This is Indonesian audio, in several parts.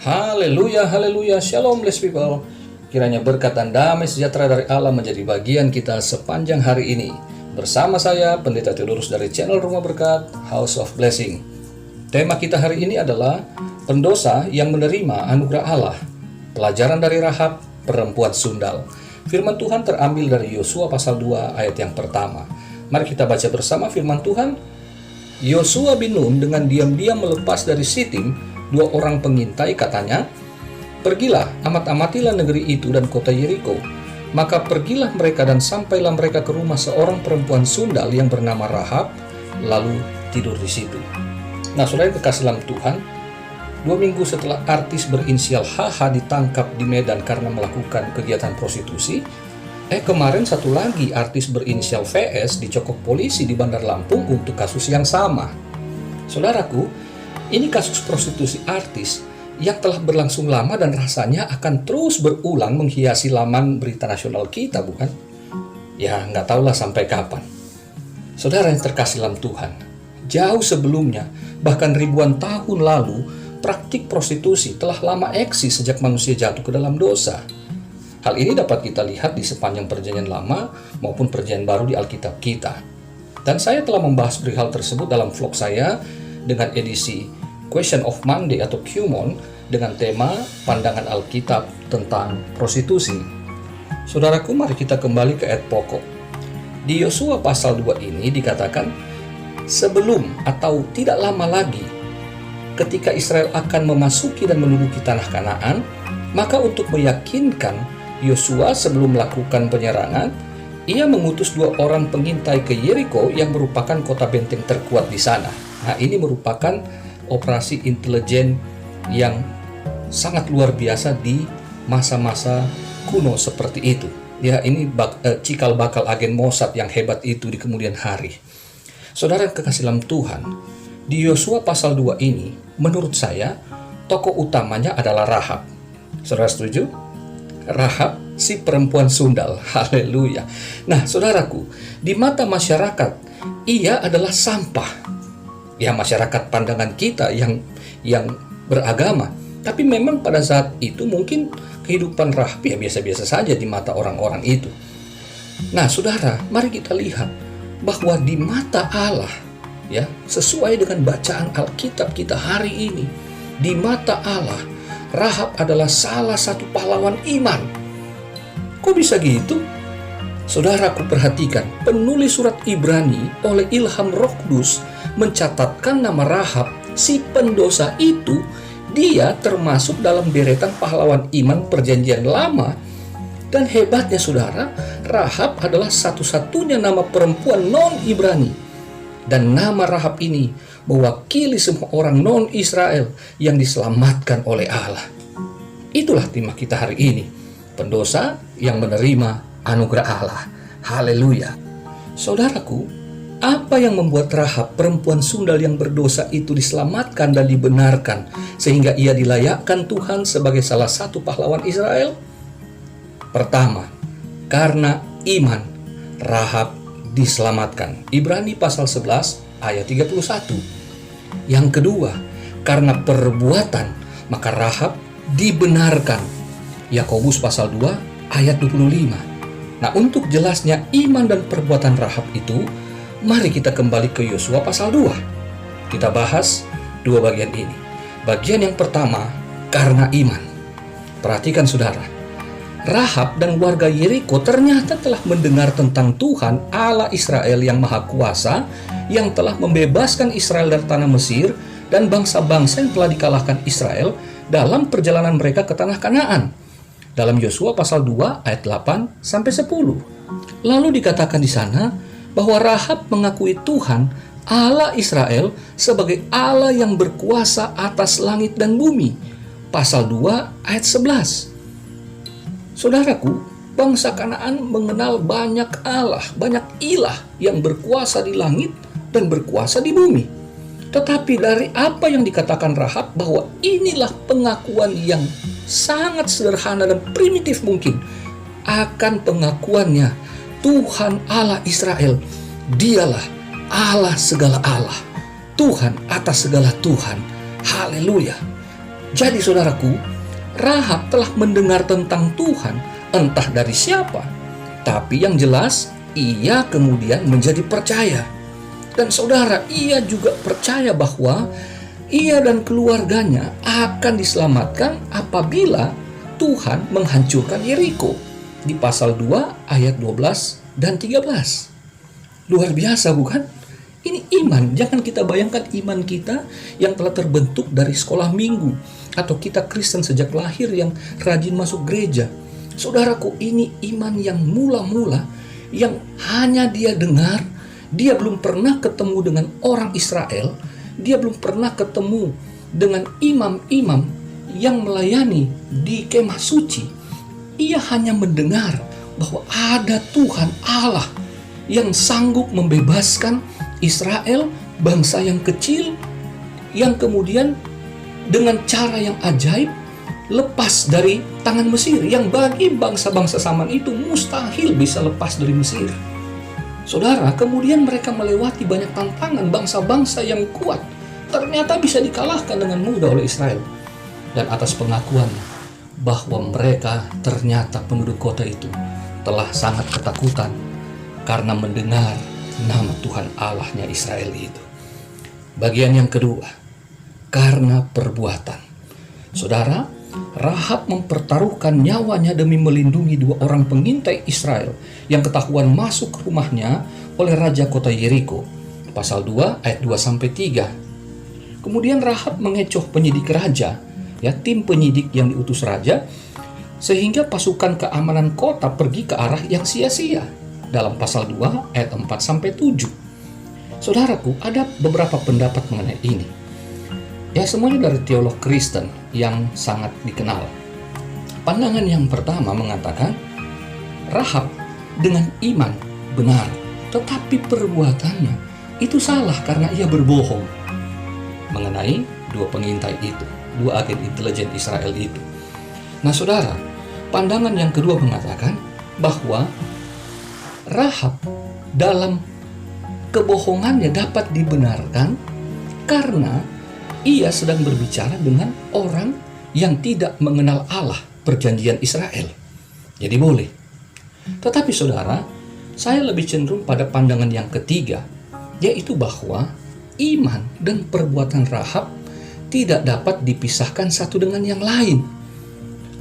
Haleluya, haleluya, shalom blessed people. Kiranya berkat dan damai sejahtera dari Allah menjadi bagian kita sepanjang hari ini. Bersama saya, Pendeta Theodorus dari channel Rumah Berkat, House of Blessing. Tema kita hari ini adalah pendosa yang menerima anugerah Allah. Pelajaran dari Rahab, perempuan sundal. Firman Tuhan terambil dari Yosua pasal 2 ayat yang pertama. Mari kita baca bersama firman Tuhan. Yosua bin Nun dengan diam-diam melepas dari Sitim 2 orang pengintai, katanya, "Pergilah, amat-amatilah negeri itu dan kota Yeriko." Maka pergilah mereka dan sampailah mereka ke rumah seorang perempuan sundal yang bernama Rahab, lalu tidur di situ. Nah, saudara yang kekasih dalam Tuhan, 2 minggu setelah artis berinisial HH ditangkap di Medan karena melakukan kegiatan prostitusi, kemarin satu lagi artis berinisial VS dicokok polisi di Bandar Lampung untuk kasus yang sama. Saudaraku, ini kasus prostitusi artis yang telah berlangsung lama dan rasanya akan terus berulang menghiasi laman berita nasional kita, bukan? Ya, nggak tahulah sampai kapan. Saudara yang terkasih dalam Tuhan, jauh sebelumnya, bahkan ribuan tahun lalu, praktik prostitusi telah lama eksis sejak manusia jatuh ke dalam dosa. Hal ini dapat kita lihat di sepanjang Perjanjian Lama maupun Perjanjian Baru di Alkitab kita. Dan saya telah membahas perihal tersebut dalam vlog saya dengan edisi Question of Monday atau QMON dengan tema pandangan Alkitab tentang prostitusi. Saudaraku, mari kita kembali ke ayat pokok. Di Yosua pasal 2 ini dikatakan, sebelum atau tidak lama lagi ketika Israel akan memasuki dan menduduki tanah Kanaan, maka untuk meyakinkan Yosua sebelum melakukan penyerangan, ia mengutus 2 orang pengintai ke Yeriko yang merupakan kota benteng terkuat di sana. Nah, ini merupakan operasi intelijen yang sangat luar biasa di masa-masa kuno seperti itu. Ya, ini cikal bakal agen Mossad yang hebat itu di kemudian hari. Saudara yang kekasih dalam Tuhan, di Yosua pasal 2 ini, menurut saya, tokoh utamanya adalah Rahab. Saudara setuju? Rahab, si perempuan sundal. Haleluya. Nah, saudaraku, di mata masyarakat, ia adalah sampah. Ya, masyarakat pandangan kita yang beragama. Tapi memang pada saat itu mungkin kehidupan Rahab ya biasa-biasa saja di mata orang-orang itu. Nah, saudara, mari kita lihat bahwa di mata Allah, ya, sesuai dengan bacaan Alkitab kita hari ini, di mata Allah, Rahab adalah salah satu pahlawan iman. Kok bisa gitu? Saudaraku, perhatikan, penulis surat Ibrani oleh ilham Roh Kudus mencatatkan nama Rahab, si pendosa itu, dia termasuk dalam deretan pahlawan iman Perjanjian Lama. Dan hebatnya saudara, Rahab adalah satu-satunya nama perempuan non-Ibrani. Dan nama Rahab ini mewakili semua orang non-Israel yang diselamatkan oleh Allah. Itulah tema kita hari ini, pendosa yang menerima anugerah Allah. Haleluya. Saudaraku, apa yang membuat Rahab, perempuan sundal yang berdosa itu, diselamatkan dan dibenarkan sehingga ia dilayakkan Tuhan sebagai salah satu pahlawan Israel? Pertama, karena iman, Rahab diselamatkan. Ibrani pasal 11 ayat 31. Yang kedua, karena perbuatan, maka Rahab dibenarkan. Yakobus pasal 2 ayat 25. Nah, untuk jelasnya iman dan perbuatan Rahab itu, mari kita kembali ke Yosua pasal 2. Kita bahas 2 bagian ini. Bagian yang pertama, karena iman. Perhatikan saudara, Rahab dan warga Yeriko ternyata telah mendengar tentang Tuhan Allah Israel yang Maha Kuasa, yang telah membebaskan Israel dari tanah Mesir dan bangsa-bangsa yang telah dikalahkan Israel dalam perjalanan mereka ke tanah Kanaan. Dalam Yosua pasal 2 ayat 8 sampai 10. Lalu dikatakan di sana bahwa Rahab mengakui Tuhan Allah Israel sebagai Allah yang berkuasa atas langit dan bumi. Pasal 2 ayat 11. Saudaraku, bangsa Kanaan mengenal banyak Allah, banyak ilah yang berkuasa di langit dan berkuasa di bumi. Tetapi dari apa yang dikatakan Rahab, bahwa inilah pengakuan yang sangat sederhana dan primitif mungkin akan pengakuannya, Tuhan Allah Israel, dialah Allah segala Allah, Tuhan atas segala Tuhan. Haleluya. Jadi saudaraku, Rahab telah mendengar tentang Tuhan, entah dari siapa. Tapi yang jelas, ia kemudian menjadi percaya. Dan saudara, ia juga percaya bahwa ia dan keluarganya akan diselamatkan apabila Tuhan menghancurkan Yeriko. Di pasal 2 ayat 12 dan 13. Luar biasa bukan? Ini iman. Jangan kita bayangkan iman kita yang telah terbentuk dari sekolah minggu, atau kita Kristen sejak lahir yang rajin masuk gereja. Saudaraku, ini iman yang mula-mula, yang hanya dia dengar. Dia belum pernah ketemu dengan orang Israel. Dia belum pernah ketemu dengan imam-imam yang melayani di kemah suci. Ia hanya mendengar bahwa ada Tuhan Allah yang sanggup membebaskan Israel, bangsa yang kecil, yang kemudian dengan cara yang ajaib lepas dari tangan Mesir, yang bagi bangsa-bangsa zaman itu mustahil bisa lepas dari Mesir. Saudara, kemudian mereka melewati banyak tantangan, bangsa-bangsa yang kuat ternyata bisa dikalahkan dengan mudah oleh Israel. Dan atas pengakuannya bahwa mereka ternyata penduduk kota itu telah sangat ketakutan karena mendengar nama Tuhan Allahnya Israel itu. Bagian yang kedua, karena perbuatan. Saudara, Rahab mempertaruhkan nyawanya demi melindungi 2 orang pengintai Israel yang ketahuan masuk ke rumahnya oleh raja kota Yeriko. Pasal 2 ayat 2-3. Kemudian Rahab mengecoh penyidik raja, tim penyidik yang diutus raja, sehingga pasukan keamanan kota pergi ke arah yang sia-sia. Dalam pasal 2 ayat 4-7. Saudaraku, ada beberapa pendapat mengenai ini. Semuanya dari teolog Kristen yang sangat dikenal. Pandangan yang pertama mengatakan Rahab dengan iman benar, tetapi perbuatannya itu salah karena ia berbohong mengenai 2 pengintai itu, 2 agen intelijen Israel itu. Nah saudara, pandangan yang kedua mengatakan bahwa Rahab dalam kebohongannya dapat dibenarkan karena ia sedang berbicara dengan orang yang tidak mengenal Allah, perjanjian Israel. Jadi boleh. Tetapi saudara, saya lebih cenderung pada pandangan yang ketiga, yaitu bahwa iman dan perbuatan Rahab tidak dapat dipisahkan satu dengan yang lain.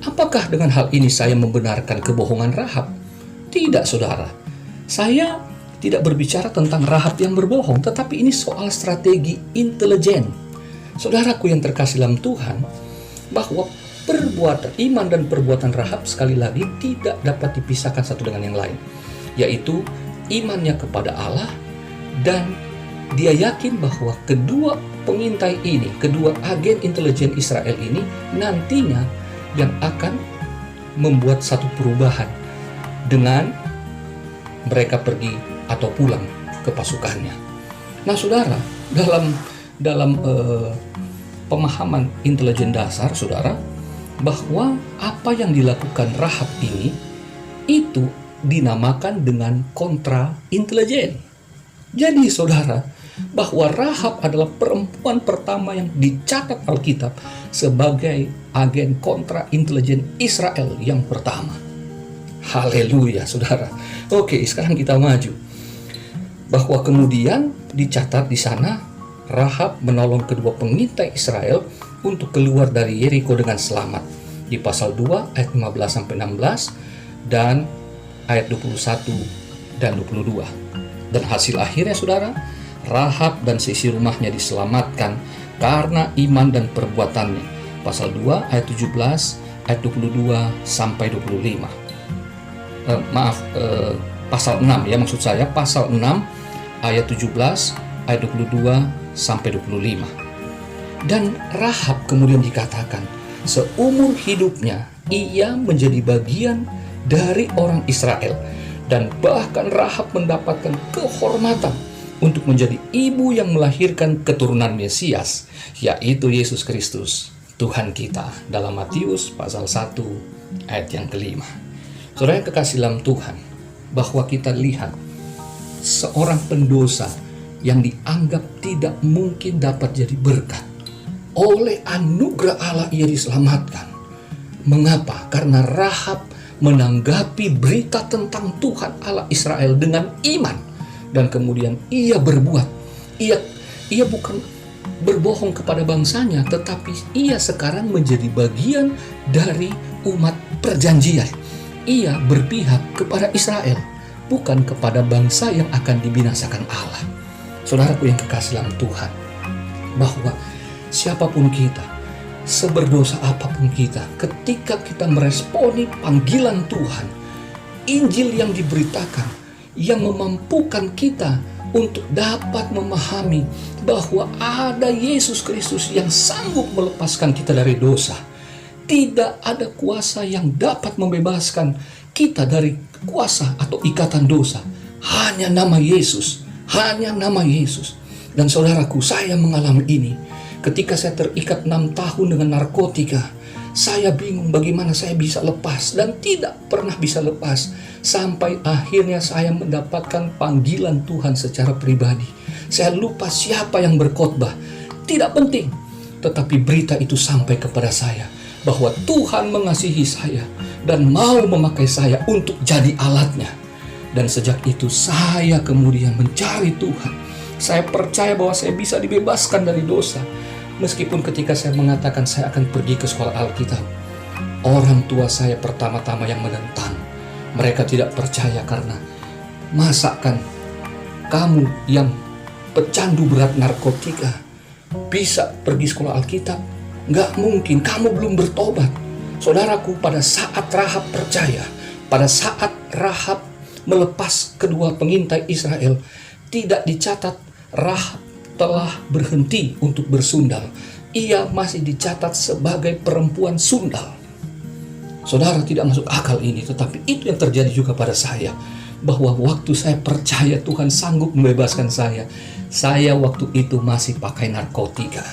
Apakah dengan hal ini saya membenarkan kebohongan Rahab? Tidak saudara. Saya tidak berbicara tentang Rahab yang berbohong, tetapi ini soal strategi intelijen. Saudaraku yang terkasih dalam Tuhan, bahwa perbuatan iman dan perbuatan Rahab sekali lagi tidak dapat dipisahkan satu dengan yang lain, yaitu imannya kepada Allah, dan dia yakin bahwa kedua pengintai ini, kedua agen intelijen Israel ini nantinya yang akan membuat satu perubahan dengan mereka pergi atau pulang ke pasukannya. Nah saudara, dalam pemahaman intelijen dasar saudara, bahwa apa yang dilakukan Rahab ini itu dinamakan dengan kontra intelijen. Jadi saudara, bahwa Rahab adalah perempuan pertama yang dicatat Alkitab sebagai agen kontra intelijen Israel yang pertama. Haleluya saudara. Oke, sekarang kita maju. Bahwa kemudian dicatat di sana Rahab menolong kedua pengintai Israel untuk keluar dari Yeriko dengan selamat. Di pasal 2 ayat 15-16 dan ayat 21 dan 22. Dan hasil akhirnya saudara, Rahab dan seisi rumahnya diselamatkan karena iman dan perbuatannya. Pasal 2 ayat 17 ayat 22 sampai 25. Pasal 6 ya, maksud saya pasal 6 ayat 17 ayat 22 sampai 25. Dan Rahab kemudian dikatakan seumur hidupnya ia menjadi bagian dari orang Israel, dan bahkan Rahab mendapatkan kehormatan untuk menjadi ibu yang melahirkan keturunan Mesias, yaitu Yesus Kristus Tuhan kita, dalam Matius pasal 1 ayat yang kelima. Saudara yang kekasih dalam Tuhan, bahwa kita lihat seorang pendosa yang dianggap tidak mungkin dapat jadi berkat, oleh anugerah Allah ia diselamatkan. Mengapa? Karena Rahab menanggapi berita tentang Tuhan Allah Israel dengan iman, dan kemudian ia berbuat. Ia bukan berbohong kepada bangsanya, tetapi ia sekarang menjadi bagian dari umat perjanjian. Ia berpihak kepada Israel, bukan kepada bangsa yang akan dibinasakan Allah. Saudaraku yang kekasih dalam Tuhan, bahwa siapapun kita, seberdosa apapun kita, ketika kita meresponi panggilan Tuhan, Injil yang diberitakan, yang memampukan kita untuk dapat memahami bahwa ada Yesus Kristus yang sanggup melepaskan kita dari dosa. Tidak ada kuasa yang dapat membebaskan kita dari kuasa atau ikatan dosa. Hanya nama Yesus, hanya nama Yesus. Dan saudaraku, saya mengalami ini. Ketika saya terikat 6 tahun dengan narkotika, saya bingung bagaimana saya bisa lepas, dan tidak pernah bisa lepas. Sampai akhirnya saya mendapatkan panggilan Tuhan secara pribadi. Saya lupa siapa yang berkhotbah, tidak penting. Tetapi berita itu sampai kepada saya, bahwa Tuhan mengasihi saya dan mau memakai saya untuk jadi alatnya. Dan sejak itu saya kemudian mencari Tuhan. Saya percaya bahwa saya bisa dibebaskan dari dosa. Meskipun ketika saya mengatakan saya akan pergi ke sekolah Alkitab, orang tua saya pertama-tama yang menentang. Mereka tidak percaya karena, masakan kamu yang pecandu berat narkotika bisa pergi sekolah Alkitab? Nggak mungkin, kamu belum bertobat. Saudaraku, pada saat Rahab percaya, pada saat Rahab melepas kedua pengintai Israel, tidak dicatat Rahab telah berhenti untuk bersundal. Ia masih dicatat sebagai perempuan sundal. Saudara, tidak masuk akal ini, tetapi itu yang terjadi juga pada saya. Bahwa waktu saya percaya Tuhan sanggup membebaskan saya waktu itu masih pakai narkotika.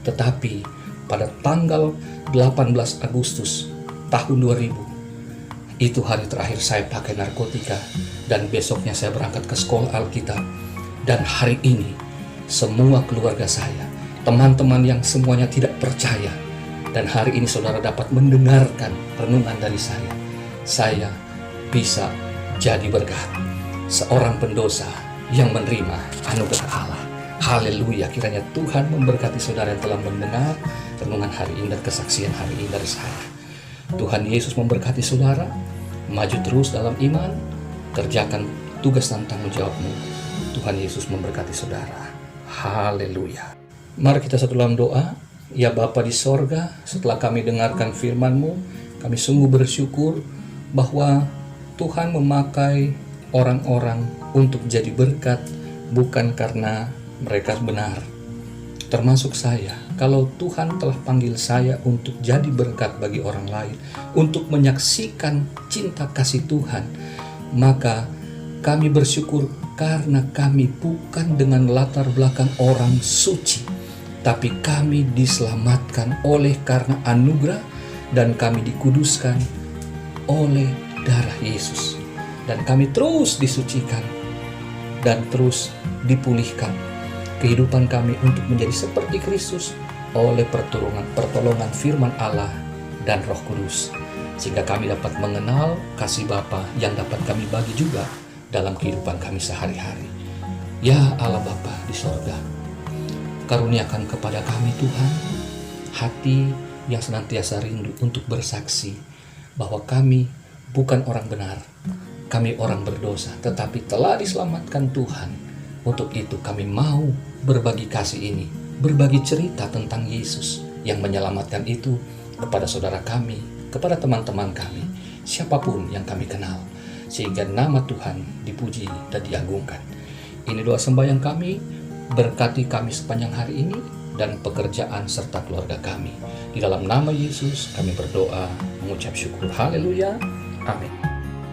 Tetapi pada tanggal 18 Agustus tahun 2000, itu hari terakhir saya pakai narkotika, dan besoknya saya berangkat ke sekolah Alkitab. Dan hari ini semua keluarga saya, teman-teman yang semuanya tidak percaya, dan hari ini saudara dapat mendengarkan renungan dari saya bisa jadi berkat, seorang pendosa yang menerima anugerah Allah. Haleluya, kiranya Tuhan memberkati saudara yang telah mendengar renungan hari ini dan kesaksian hari ini dari saya. Tuhan Yesus memberkati saudara, maju terus dalam iman, kerjakan tugas dan tanggung jawabmu. Tuhan Yesus memberkati saudara. Haleluya. Mari kita satu dalam doa. Ya Bapa di sorga, setelah kami dengarkan firman-Mu, kami sungguh bersyukur bahwa Tuhan memakai orang-orang untuk jadi berkat, bukan karena mereka benar. Termasuk saya, kalau Tuhan telah panggil saya untuk jadi berkat bagi orang lain, untuk menyaksikan cinta kasih Tuhan, maka kami bersyukur karena kami bukan dengan latar belakang orang suci, tapi kami diselamatkan oleh karena anugerah, dan kami dikuduskan oleh darah Yesus. Dan kami terus disucikan dan terus dipulihkan kehidupan kami untuk menjadi seperti Kristus oleh pertolongan firman Allah dan Roh Kudus, sehingga kami dapat mengenal kasih Bapa yang dapat kami bagi juga dalam kehidupan kami sehari-hari. Ya Allah Bapa di sorga, karuniakan kepada kami Tuhan hati yang senantiasa rindu untuk bersaksi bahwa kami bukan orang benar, kami orang berdosa, tetapi telah diselamatkan Tuhan. Untuk itu kami mau berbagi kasih ini, berbagi cerita tentang Yesus yang menyelamatkan itu kepada saudara kami, kepada teman-teman kami, siapapun yang kami kenal, sehingga nama Tuhan dipuji dan diagungkan. Ini doa sembahyang kami, berkati kami sepanjang hari ini dan pekerjaan serta keluarga kami. Di dalam nama Yesus kami berdoa, mengucap syukur. Haleluya. Amin.